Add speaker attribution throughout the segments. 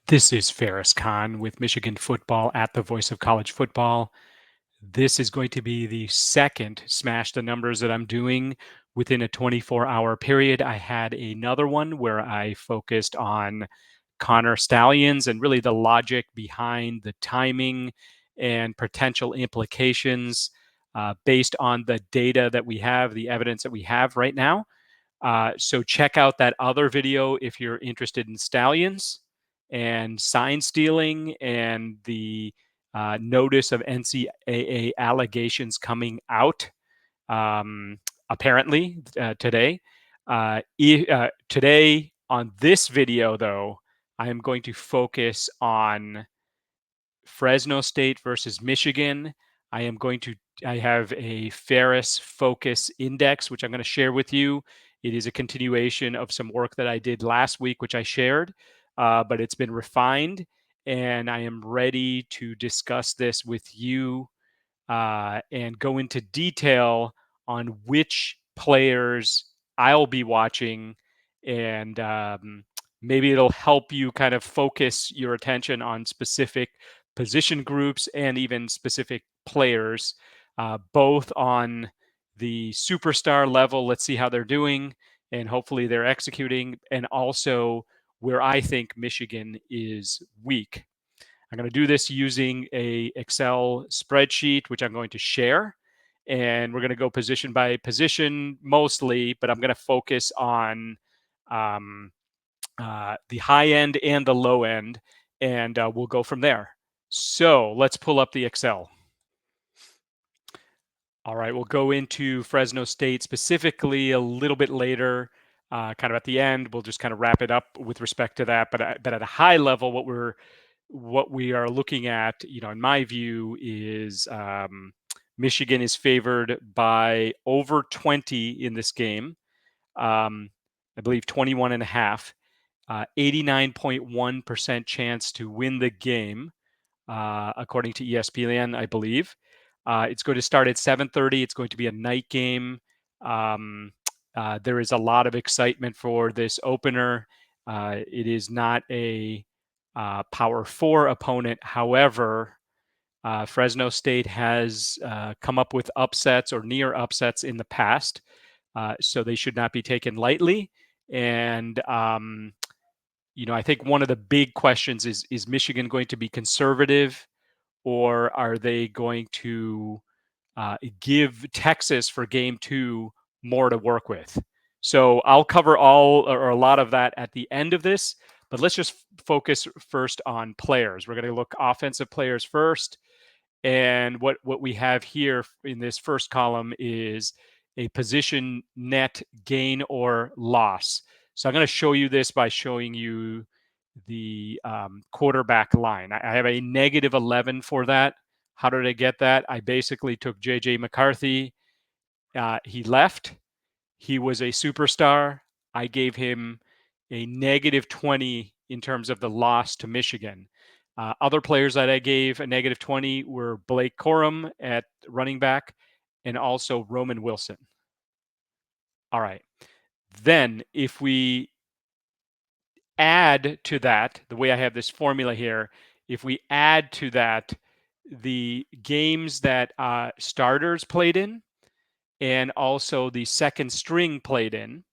Speaker 1: This is Farris Khan with Michigan Football at the Voice of College Football. This is going to be the second Smash the Numbers that I'm doing within a 24-hour period. I had another one where I focused on Connor Stallions and really the logic behind the timing and potential implications based on the data that we have, the evidence that we have right now. So check out that other video if you're interested in stallions and sign stealing and the notice of NCAA allegations coming out apparently today. Today on this video, though, I am going to focus on Fresno State versus Michigan. I have a Farris Focus Index, which I'm going to share with you. It is a continuation of some work that I did last week, which I shared, but it's been refined, and I am ready to discuss this with you and go into detail on which players I'll be watching, and maybe it'll help you kind of focus your attention on specific position groups and even specific players, both on the superstar level. Let's see how they're doing, and hopefully they're executing, and also where I think Michigan is weak. I'm going to do this using a Excel spreadsheet, which I'm going to share. And we're going to go position by position mostly, but I'm going to focus on the high end and the low end, and we'll go from there. So let's pull up the Excel. All right, we'll go into Fresno State specifically a little bit later, kind of at the end. We'll just kind of wrap it up with respect to that. But at a high level, what we are looking at, in my view, is Michigan is favored by over 20 in this game. I believe 21 and a half, 89.1% chance to win the game, according to ESPN, I believe. It's going to start at 7:30. It's going to be a night game. There is a lot of excitement for this opener. It is not a Power 4 opponent. However, Fresno State has come up with upsets or near upsets in the past, so they should not be taken lightly. And I think one of the big questions is Michigan going to be conservative, or are they going to give Texas for game 2 more to work with? So I'll cover all or a lot of that at the end of this, but let's just focus first on players. We're going to look offensive players first. And what we have here in this first column is a position net gain or loss. So I'm going to show you this by showing you the quarterback line. I have a negative 11 for that. How did I get that? I basically took J.J. McCarthy. He left. He was a superstar. I gave him a negative 20 in terms of the loss to Michigan. Other players that I gave a negative 20 were Blake Corum at running back and also Roman Wilson. All right. Then if we add to that, the way I have this formula here, if we add to that the games that starters played in and also the second string played in,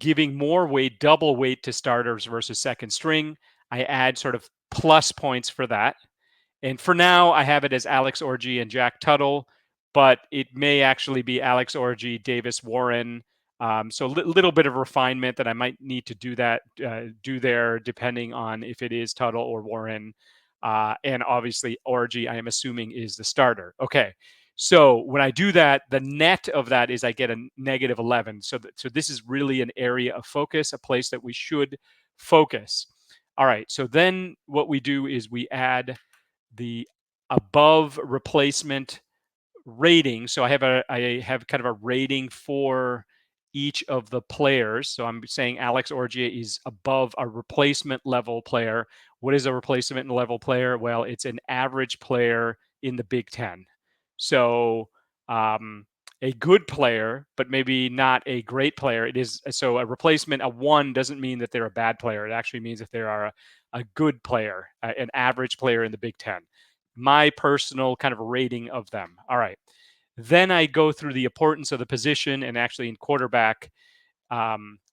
Speaker 1: giving more weight, double weight to starters versus second string, I add sort of plus points for that. And for now, I have it as Alex Orji and Jack Tuttle, but it may actually be Alex Orji, Davis Warren. So a little bit of refinement that I might need to do there, depending on if it is Tuttle or Warren. And obviously, Orji, I am assuming, is the starter. Okay. So when I do that, the net of that is I get a negative 11. So this is really an area of focus, a place that we should focus. All right. So then what we do is we add the above replacement rating. So I have kind of a rating for each of the players. So I'm saying Alex Orji is above a replacement level player. What is a replacement level player? Well, it's an average player in the Big Ten. So a good player, but maybe not a great player. It is so a replacement, a 1 doesn't mean that they're a bad player. It actually means that they are a good player, an average player in the Big Ten. My personal kind of rating of them. All right. Then I go through the importance of the position, and actually in quarterback,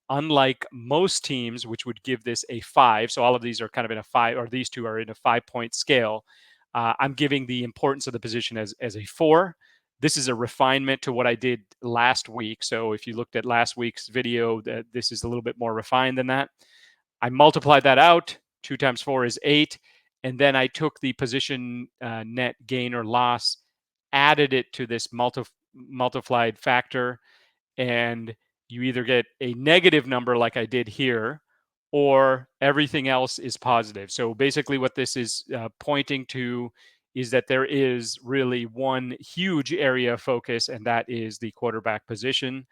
Speaker 1: unlike most teams, which would give this a 5, so all of these are kind of in a 5, or these two are in a 5-point scale. I'm giving the importance of the position as a 4. This is a refinement to what I did last week. So if you looked at last week's video, this is a little bit more refined than that. I multiplied that out. 2 times 4 is 8. And then I took the position net gain or loss, added it to this multiplied factor, and you either get a negative number like I did here, or everything else is positive. So basically what this is pointing to is that there is really one huge area of focus, and that is the quarterback position.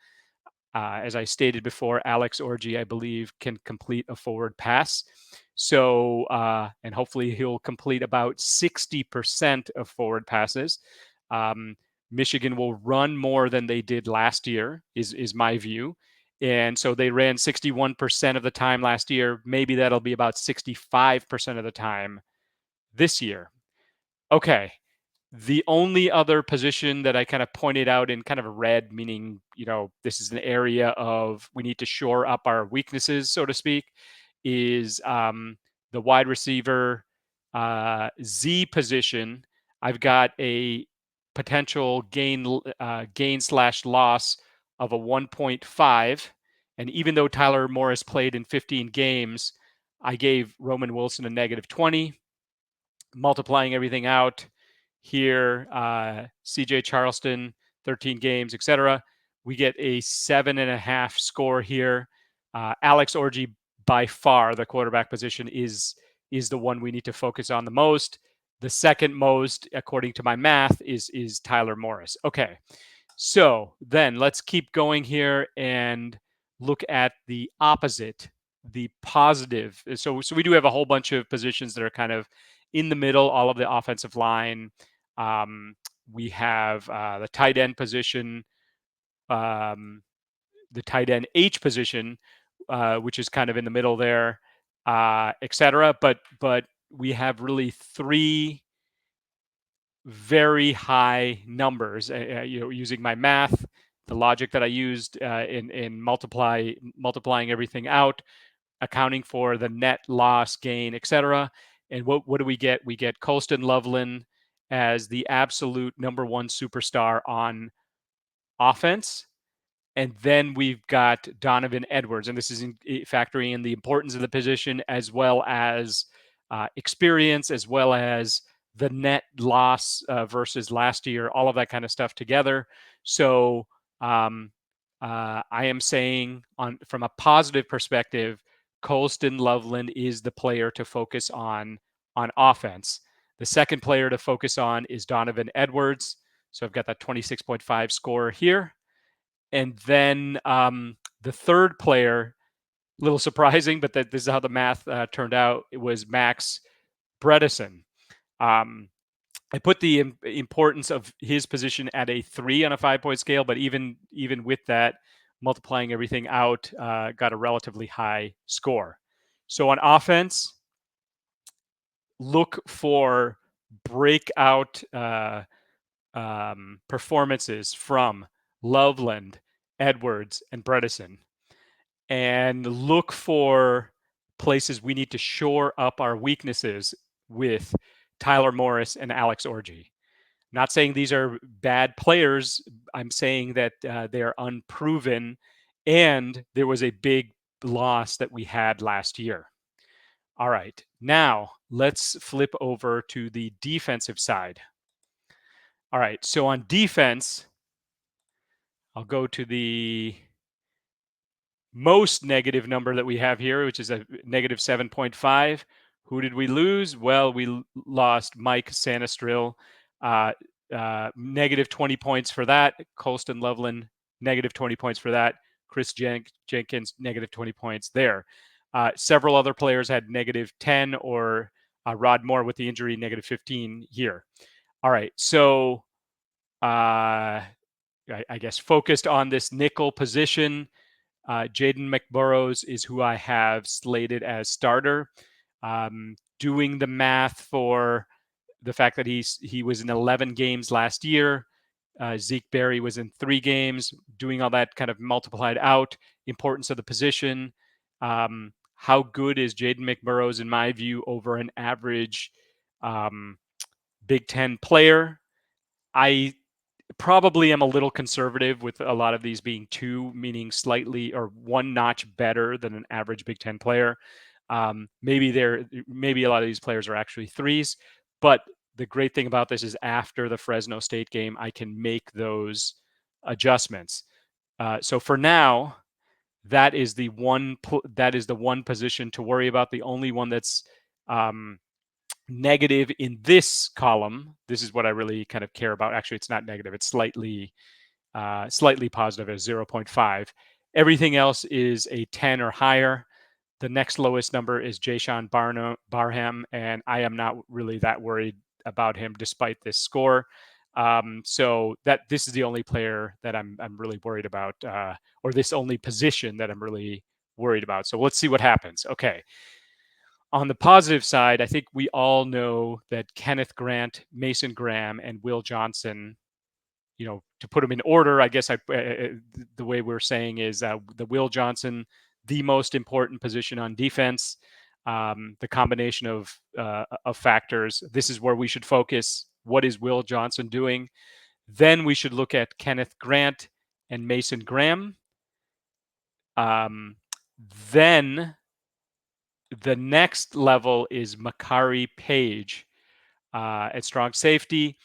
Speaker 1: As I stated before, Alex Orji, I believe, can complete a forward pass. So, and hopefully he'll complete about 60% of forward passes. Michigan will run more than they did last year, is my view. And so they ran 61% of the time last year. Maybe that'll be about 65% of the time this year. Okay. The only other position that I kind of pointed out in kind of red, meaning, this is an area of we need to shore up our weaknesses, so to speak, is the wide receiver Z position. I've got a potential gain/loss of a 1.5. And even though Tyler Morris played in 15 games, I gave Roman Wilson a -20. Multiplying everything out here, CJ Charleston, 13 games, etc. We get a 7.5 score here. Alex Orji, by far, the quarterback position is the one we need to focus on the most. The second most, according to my math, is Tyler Morris. Okay, so then let's keep going here and look at the opposite, the positive. So we do have a whole bunch of positions that are kind of in the middle, all of the offensive line. We have the tight end position, the tight end H position, which is kind of in the middle there, etc. But we have really 3 very high numbers. Using my math, the logic that I used in multiplying everything out, accounting for the net loss, gain, etc. And what do we get? We get Colston Loveland as the absolute number 1 superstar on offense. And then we've got Donovan Edwards, and this is factoring in the importance of the position, as well as experience, as well as the net loss versus last year, all of that kind of stuff together. So I am saying, from a positive perspective, Colston Loveland is the player to focus on offense. The second player to focus on is Donovan Edwards. So I've got that 26.5 score here. And then the third player, a little surprising, but this is how the math turned out. It was Max Bredesen. I put the importance of his position at a 3 on a 5-point scale, but even with that, multiplying everything out, got a relatively high score. So on offense, look for breakout performances from Loveland, Edwards, and Bredesen, and look for places we need to shore up our weaknesses with Tyler Morris and Alex Orji. Not saying these are bad players. I'm saying that they are unproven, and there was a big loss that we had last year. All right, now let's flip over to the defensive side. All right, so on defense, I'll go to the most negative number that we have here, which is a negative 7.5. Who did we lose? Well, we lost Mike Sanastril, negative 20 points for that. Colston Loveland, negative 20 points for that. Chris Jenkins, negative 20 points there. Several other players had negative 10, or Rod Moore with the injury, negative 15 here. All right, so I guess, focused on this nickel position. Jaden McBurrows is who I have slated as starter. Doing the math for the fact that he was in 11 games last year. Zeke Berry was in 3 games. Doing all that kind of multiplied out, importance of the position. How good is Jaden McBurrows, in my view, over an average Big Ten player? I probably am a little conservative with a lot of these being 2, meaning slightly or 1 notch better than an average Big Ten player. Maybe a lot of these players are actually 3s, but the great thing about this is after the Fresno State game, I can make those adjustments. So for now, that is the one position to worry about. The only one that's negative in this column. This is what I really kind of care about. Actually, it's not negative. It's slightly positive at 0.5. Everything else is a 10 or higher. The next lowest number is Jashawn Barham, and I am not really that worried about him despite this score. So this is the only player that I'm really worried about, or this only position that I'm really worried about. So let's see what happens. Okay. On the positive side, I think we all know that Kenneth Grant, Mason Graham, and Will Johnson, to put them in order, I guess the way we're saying is the Will Johnson, the most important position on defense. The combination of factors. This is where we should focus. What is Will Johnson doing? Then we should look at Kenneth Grant and Mason Graham. Then the next level is Makari Page at strong safety.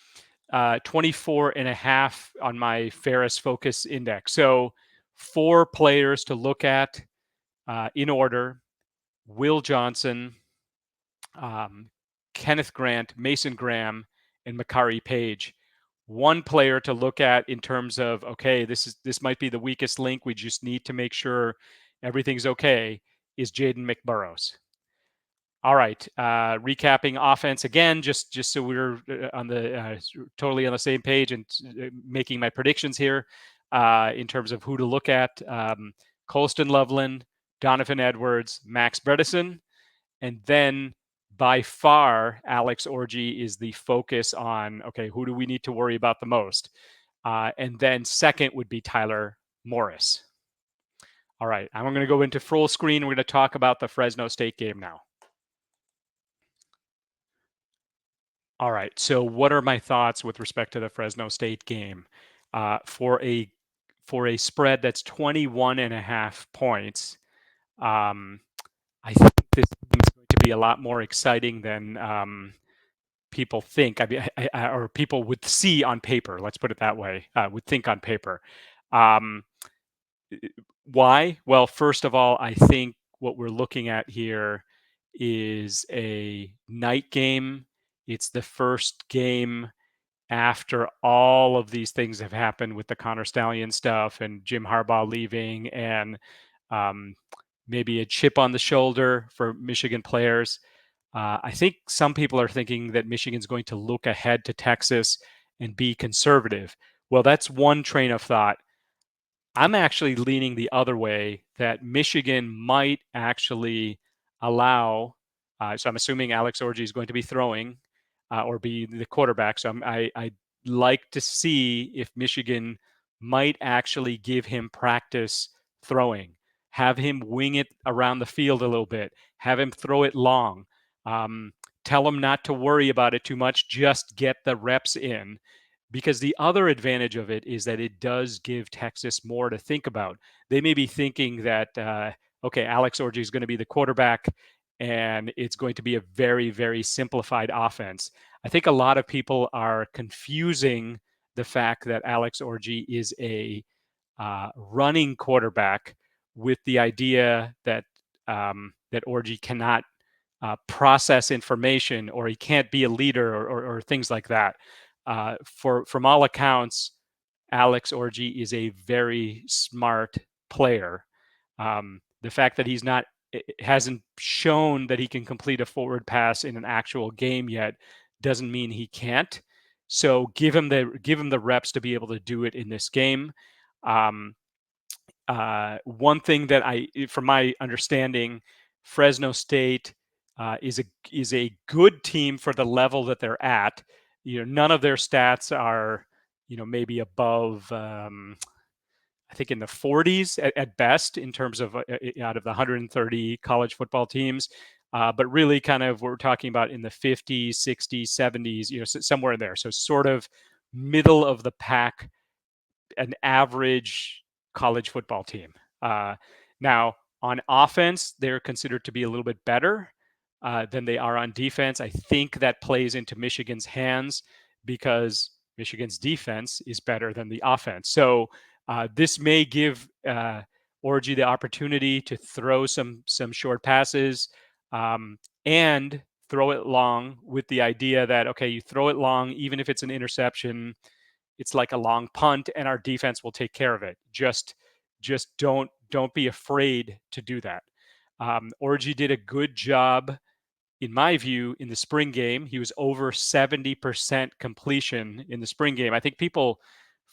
Speaker 1: 24.5 on my Farris Focus Index. So 4 players to look at in order: Will Johnson, Kenneth Grant, Mason Graham, and Makari Page. 1 player to look at in terms of, okay, this might be the weakest link. We just need to make sure everything's okay, is Jaden McBurrows. All right, recapping offense again, just so we're on the totally on the same page and making my predictions here in terms of who to look at. Colston Loveland, Donovan Edwards, Max Bredesen, and then by far Alex Orji is the focus on, okay, who do we need to worry about the most? And then second would be Tyler Morris. All right, I'm going to go into full screen. We're going to talk about the Fresno State game now. All right. So, what are my thoughts with respect to the Fresno State game? For a spread that's 21.5 points, I think this is going to be a lot more exciting than people think. I mean, or people would see on paper. Let's put it that way. Would think on paper. Why? Well, first of all, I think what we're looking at here is a night game. It's the first game after all of these things have happened with the Connor Stallion stuff and Jim Harbaugh leaving and maybe a chip on the shoulder for Michigan players. I think some people are thinking that Michigan's going to look ahead to Texas and be conservative. Well, that's one train of thought. I'm actually leaning the other way, that Michigan might actually allow. So I'm assuming Alex Orji is going to be throwing or be the quarterback. So I'd like to see if Michigan might actually give him practice throwing, have him wing it around the field a little bit, have him throw it long. Tell him not to worry about it too much, just get the reps in. Because the other advantage of it is that it does give Texas more to think about. They may be thinking that, okay, Alex Orji is going to be the quarterback and it's going to be a very, very simplified offense. I think a lot of people are confusing the fact that Alex Orji is a running quarterback with the idea that that Orji cannot process information, or he can't be a leader, or things like that. From all accounts, Alex Orji is a very smart player. The fact that he's not hasn't shown that he can complete a forward pass in an actual game yet doesn't mean he can't. So give him the reps to be able to do it in this game. One thing that from my understanding, Fresno State is a good team for the level that they're at. None of their stats are, maybe above, I think in the 40s at best in terms of out of the 130 college football teams. But really kind of we're talking about in the 50s, 60s, 70s, somewhere in there. So sort of middle of the pack, an average college football team. Now, on offense, they're considered to be a little bit better than they are on defense. I think that plays into Michigan's hands because Michigan's defense is better than the offense. So this may give Orji the opportunity to throw some short passes and throw it long with the idea that, okay, you throw it long, even if it's an interception, it's like a long punt and our defense will take care of it. Just don't be afraid to do that. Orji did a good job, in my view, in the spring game. He was over 70% completion in the spring game. I think people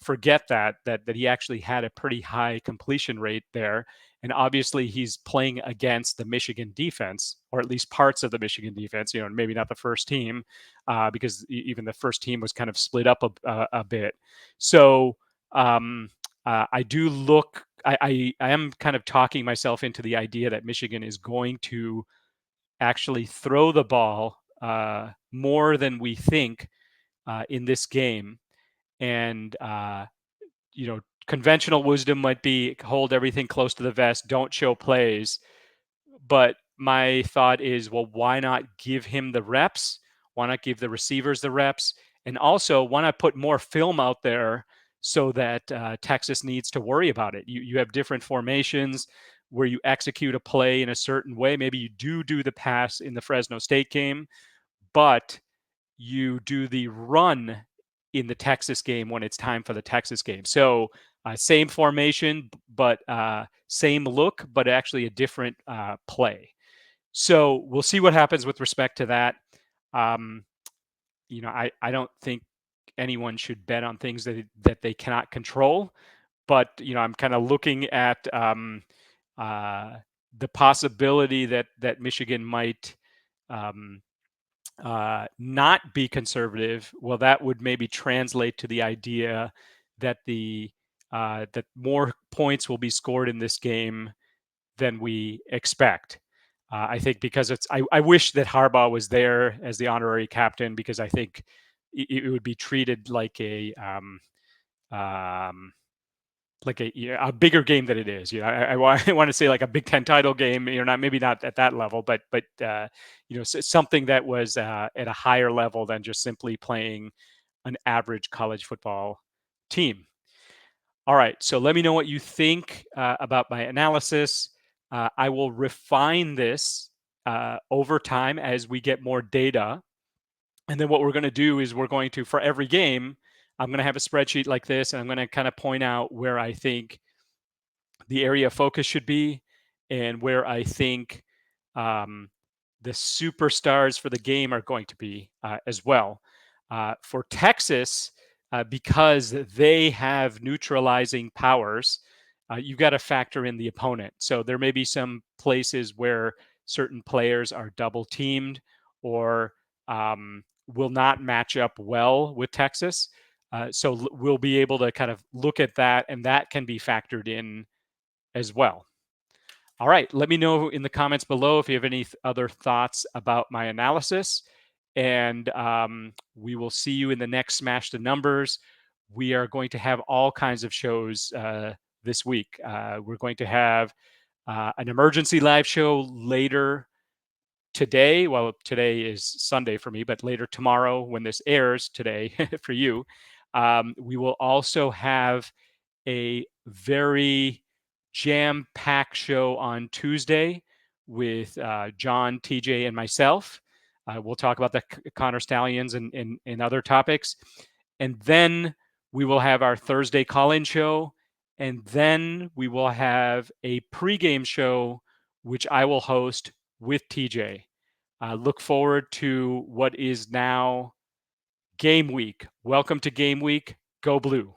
Speaker 1: forget that he actually had a pretty high completion rate there. And obviously he's playing against the Michigan defense, or at least parts of the Michigan defense, maybe not the first team, because even the first team was kind of split up a bit. So I do look, I am kind of talking myself into the idea that Michigan is going to actually throw the ball more than we think in this game. And, conventional wisdom might be hold everything close to the vest, don't show plays. But my thought is, well, why not give him the reps? Why not give the receivers the reps? And also, why not put more film out there so that Texas needs to worry about it? You have different formations where you execute a play in a certain way. Maybe you do the pass in the Fresno State game, but you do the run in the Texas game when it's time for the Texas game. So same formation, but same look, but actually a different play. So we'll see what happens with respect to that. I don't think anyone should bet on things that they cannot control. But I'm kind of looking at the possibility that Michigan might not be conservative. Well, that would maybe translate to the idea that that more points will be scored in this game than we expect. I think because I wish that Harbaugh was there as the honorary captain, because I think it would be treated like a bigger game than it is. I want to say like a Big Ten title game. Maybe not at that level, but something that was at a higher level than just simply playing an average college football team. All right, so let me know what you think about my analysis. I will refine this over time as we get more data. And then what we're going to do is we're going to, for every game, I'm going to have a spreadsheet like this, and I'm going to kind of point out where I think the area of focus should be and where I think the superstars for the game are going to be as well. For Texas, because they have neutralizing powers, you've got to factor in the opponent. So there may be some places where certain players are double teamed or will not match up well with Texas. So we'll be able to kind of look at that, and that can be factored in as well. All right, let me know in the comments below if you have any other thoughts about my analysis. And we will see you in the next Smash the Numbers. We are going to have all kinds of shows this week. We're going to have an emergency live show later today. Well, today is Sunday for me, but later tomorrow when this airs today for you. We will also have a very jam-packed show on Tuesday with John, TJ, and myself. We'll talk about the Connor Stallions and other topics. And then we will have our Thursday call-in show. And then we will have a pregame show, which I will host with TJ. Look forward to what is now Game week. Welcome to game week. Go Blue.